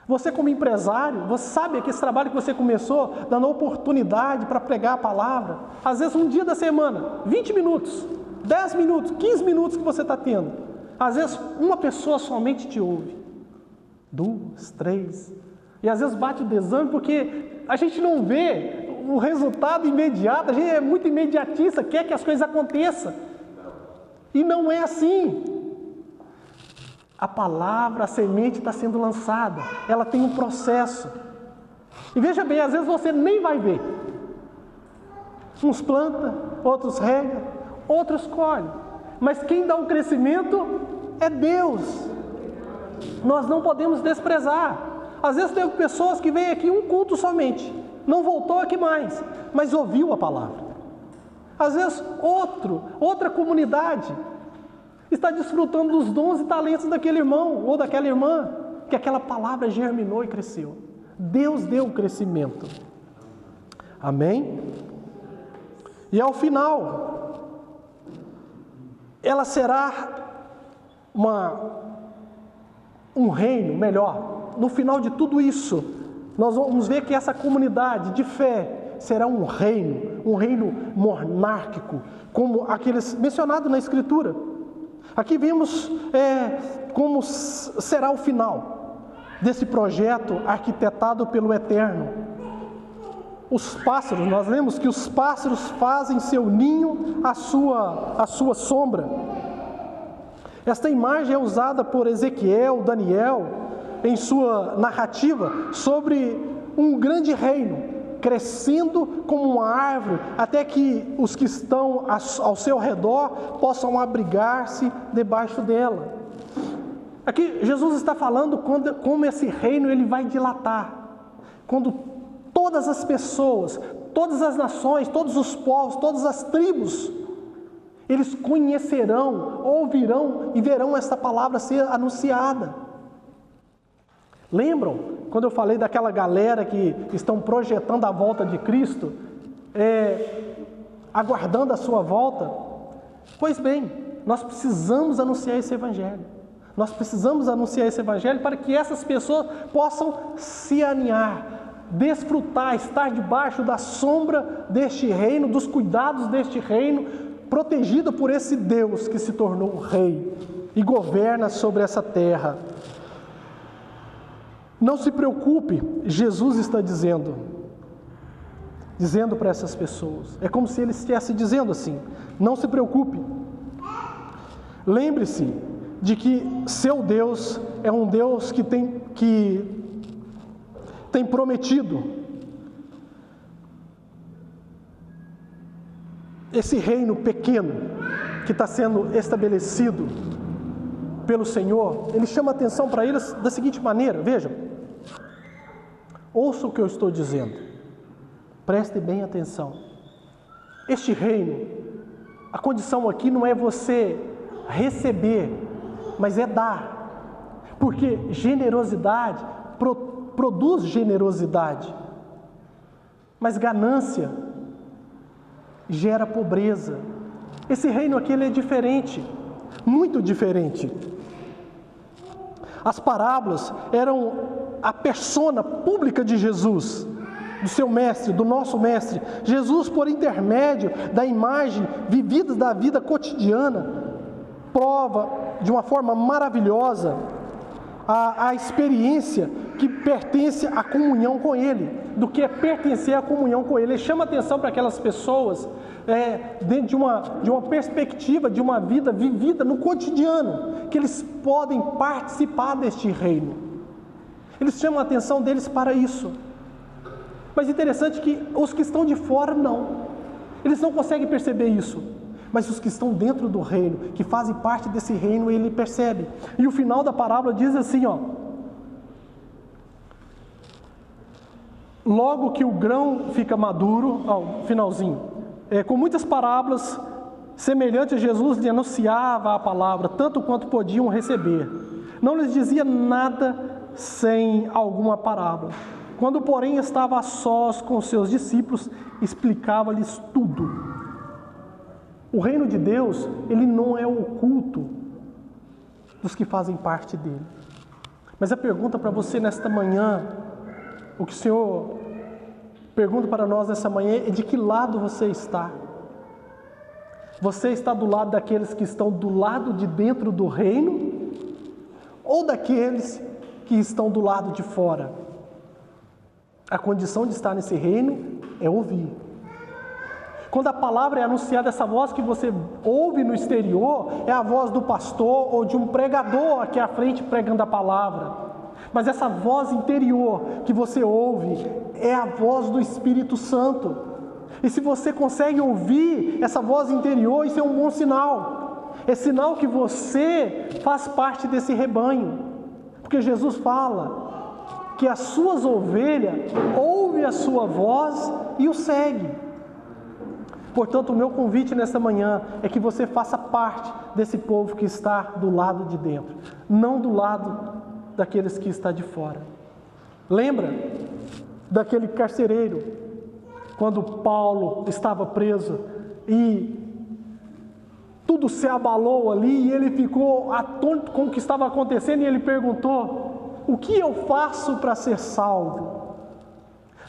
Você como empresário, você sabe que esse trabalho que você começou, dando oportunidade para pregar a palavra, às vezes um dia da semana, 20 minutos, 10 minutos, 15 minutos que você está tendo. Às vezes uma pessoa somente te ouve. 2, 3. E às vezes bate o desânimo porque a gente não vê o resultado imediato, a gente é muito imediatista, quer que as coisas aconteçam. E não é assim. A palavra, a semente está sendo lançada, ela tem um processo. E veja bem, às vezes você nem vai ver. Uns plantam, outros regam, outros colhem. Mas quem dá o crescimento é Deus. Nós não podemos desprezar. Às vezes tem pessoas que vêm aqui um culto somente, não voltou aqui mais, mas ouviu a palavra. Às vezes outra comunidade está desfrutando dos dons e talentos daquele irmão ou daquela irmã, que aquela palavra germinou e cresceu. Deus deu o crescimento. Amém? E ao final, ela será um reino melhor. No final de tudo isso, nós vamos ver que essa comunidade de fé será um reino monárquico, como aqueles mencionados na Escritura. Aqui vemos como será o final desse projeto arquitetado pelo Eterno. Os pássaros, nós lemos que os pássaros fazem seu ninho à sua sombra. Esta imagem é usada por Ezequiel, Daniel, em sua narrativa sobre um grande reino, crescendo como uma árvore, até que os que estão ao seu redor possam abrigar-se debaixo dela. Aqui Jesus está falando como esse reino ele vai dilatar. Quando todas as pessoas, todas as nações, todos os povos, todas as tribos, eles conhecerão, ouvirão e verão esta palavra ser anunciada. Lembram quando eu falei daquela galera que estão projetando a volta de Cristo, aguardando a sua volta? Pois bem, nós precisamos anunciar esse evangelho. Nós precisamos anunciar esse evangelho para que essas pessoas possam se aninhar, desfrutar, estar debaixo da sombra deste reino, dos cuidados deste reino, protegido por esse Deus que se tornou rei e governa sobre essa terra. Não se preocupe, Jesus está dizendo para essas pessoas. É como se ele estivesse dizendo assim: não se preocupe. Lembre-se de que seu Deus é um Deus que tem prometido esse reino pequeno que está sendo estabelecido pelo Senhor. Ele chama atenção para eles da seguinte maneira, vejam, ouça o que eu estou dizendo, preste bem atenção. Este reino, a condição aqui não é você receber, mas é dar, porque generosidade produz generosidade, mas ganância gera pobreza. Esse reino aqui ele é diferente. muito diferente. As parábolas eram a persona pública de Jesus, do seu mestre, do nosso mestre. Jesus, por intermédio da imagem vivida da vida cotidiana, prova de uma forma maravilhosa a experiência que pertence à comunhão com Ele, do que é pertencer à comunhão com Ele. Ele chama atenção para aquelas pessoas dentro de uma perspectiva de uma vida vivida no cotidiano, que eles podem participar deste reino. Eles chamam a atenção deles para isso. Mas interessante que os que estão de fora não. Eles não conseguem perceber isso. Mas os que estão dentro do reino, que fazem parte desse reino, ele percebe. E o final da parábola diz assim, logo que o grão fica maduro, finalzinho, com muitas parábolas semelhantes, Jesus lhe anunciava a palavra, tanto quanto podiam receber. Não lhes dizia nada sem alguma parábola. Quando, porém, estava a sós com seus discípulos, explicava-lhes tudo. O reino de Deus, ele não é oculto dos que fazem parte dele. Mas a pergunta para você nesta manhã, o que o Senhor pergunta para nós nessa manhã é: de que lado você está? Você está do lado daqueles que estão do lado de dentro do reino? Ou daqueles que estão do lado de fora? A condição de estar nesse reino é ouvir. Quando a palavra é anunciada, essa voz que você ouve no exterior é a voz do pastor ou de um pregador aqui à frente pregando a palavra. Mas essa voz interior que você ouve é a voz do Espírito Santo. E se você consegue ouvir essa voz interior, isso é um bom sinal. É sinal que você faz parte desse rebanho. Porque Jesus fala que as suas ovelhas ouvem a sua voz e o seguem. Portanto, o meu convite nesta manhã é que você faça parte desse povo que está do lado de dentro, não do lado daqueles que está de fora. Lembra daquele carcereiro, quando Paulo estava preso e tudo se abalou ali e ele ficou atônito com o que estava acontecendo e ele perguntou: o que eu faço para ser salvo?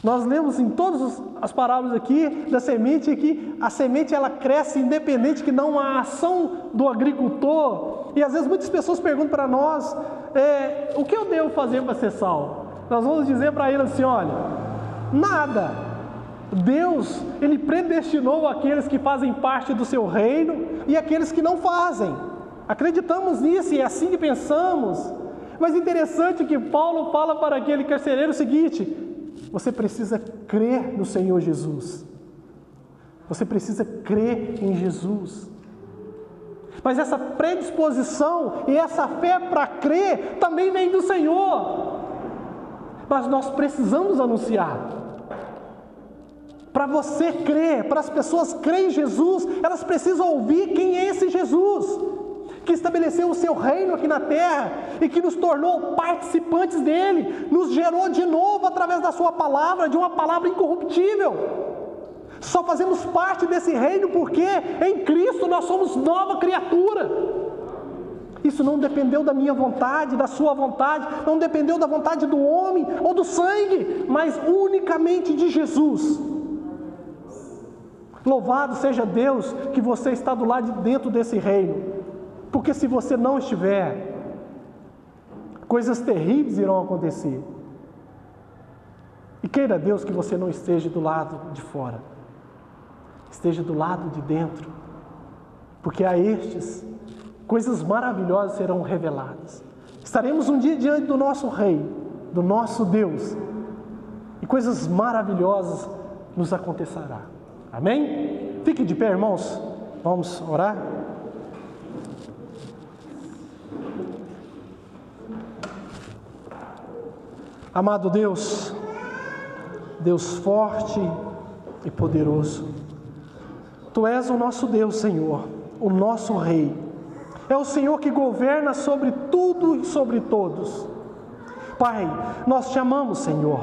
Nós lemos em todas as parábolas aqui da semente que a semente ela cresce independente, que não há ação do agricultor. E às vezes muitas pessoas perguntam para nós, o que eu devo fazer para ser salvo? Nós vamos dizer para ele assim: olha, nada. Deus, Ele predestinou aqueles que fazem parte do seu reino e aqueles que não fazem. Acreditamos nisso e é assim que pensamos. Mas interessante que Paulo fala para aquele carcereiro o seguinte: você precisa crer no Senhor Jesus. Você precisa crer em Jesus. Mas essa predisposição e essa fé para crer também vem do Senhor. Mas nós precisamos anunciar. Para você crer, para as pessoas crerem em Jesus, elas precisam ouvir quem é esse Jesus, que estabeleceu o seu reino aqui na terra e que nos tornou participantes dele, nos gerou de novo através da sua palavra, de uma palavra incorruptível. Só fazemos parte desse reino porque em Cristo nós somos nova criatura. Isso não dependeu da minha vontade, da sua vontade, não dependeu da vontade do homem ou do sangue, mas unicamente de Jesus. Louvado seja Deus que você está do lado de dentro desse reino. Porque se você não estiver, coisas terríveis irão acontecer. E queira Deus que você não esteja do lado de fora, esteja do lado de dentro, porque a estes, coisas maravilhosas serão reveladas. Estaremos um dia diante do nosso Rei, do nosso Deus, e coisas maravilhosas nos acontecerá. Amém? Fique de pé, irmãos, vamos orar. Amado Deus, Deus forte e poderoso, Tu és o nosso Deus, Senhor, o nosso Rei. É o Senhor que governa sobre tudo e sobre todos. Pai, nós te amamos, Senhor,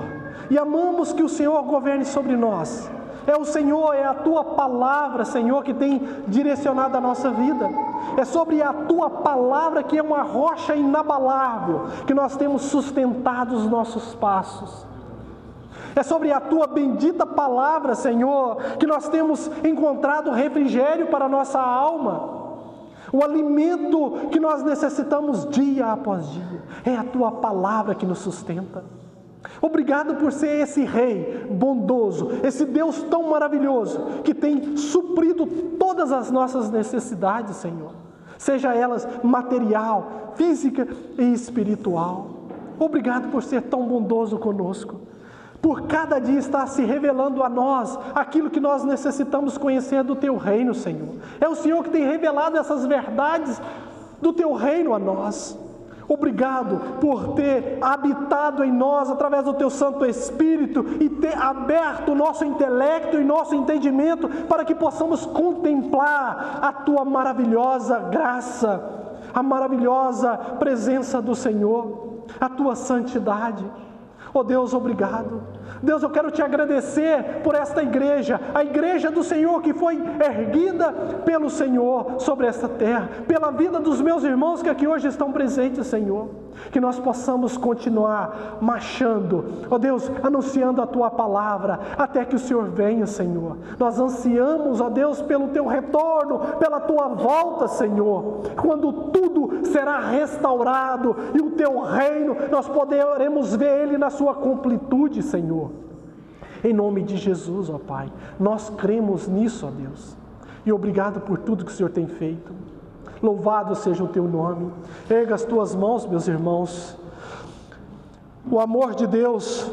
e amamos que o Senhor governe sobre nós. É o Senhor, é a Tua palavra, Senhor, que tem direcionado a nossa vida. É sobre a Tua palavra, que é uma rocha inabalável, que nós temos sustentado os nossos passos. É sobre a Tua bendita palavra, Senhor, que nós temos encontrado refrigério para a nossa alma. O alimento que nós necessitamos dia após dia. É a Tua palavra que nos sustenta. Obrigado por ser esse Rei bondoso, esse Deus tão maravilhoso, que tem suprido todas as nossas necessidades, Senhor. Seja elas material, física e espiritual. Obrigado por ser tão bondoso conosco. Por cada dia estar se revelando a nós aquilo que nós necessitamos conhecer do Teu reino, Senhor. É o Senhor que tem revelado essas verdades do Teu reino a nós. Obrigado por ter habitado em nós através do Teu Santo Espírito e ter aberto o nosso intelecto e nosso entendimento para que possamos contemplar a Tua maravilhosa graça, a maravilhosa presença do Senhor, a Tua santidade. Oh Deus, obrigado. Deus, eu quero Te agradecer por esta igreja, a igreja do Senhor que foi erguida pelo Senhor sobre esta terra, pela vida dos meus irmãos que aqui hoje estão presentes, Senhor. Que nós possamos continuar marchando, ó Deus, anunciando a Tua palavra, até que o Senhor venha, Senhor. Nós ansiamos, ó Deus, pelo Teu retorno, pela Tua volta, Senhor, quando tudo será restaurado e o Teu reino, nós poderemos ver Ele na sua completude, Senhor. Em nome de Jesus, ó Pai, nós cremos nisso, ó Deus, e obrigado por tudo que o Senhor tem feito. Louvado seja o Teu nome. Erga as Tuas mãos, meus irmãos. O amor de Deus,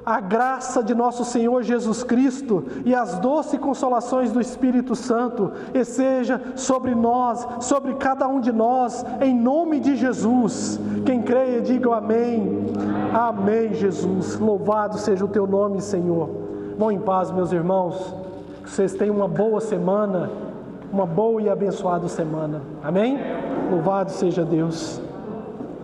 a graça de nosso Senhor Jesus Cristo e as doces consolações do Espírito Santo e seja sobre nós, sobre cada um de nós, em nome de Jesus. Quem creia, diga amém. Amém, Jesus. Louvado seja o Teu nome, Senhor. Vão em paz, meus irmãos. Que vocês tenham uma boa semana, uma boa e abençoada semana. Amém? Louvado seja Deus.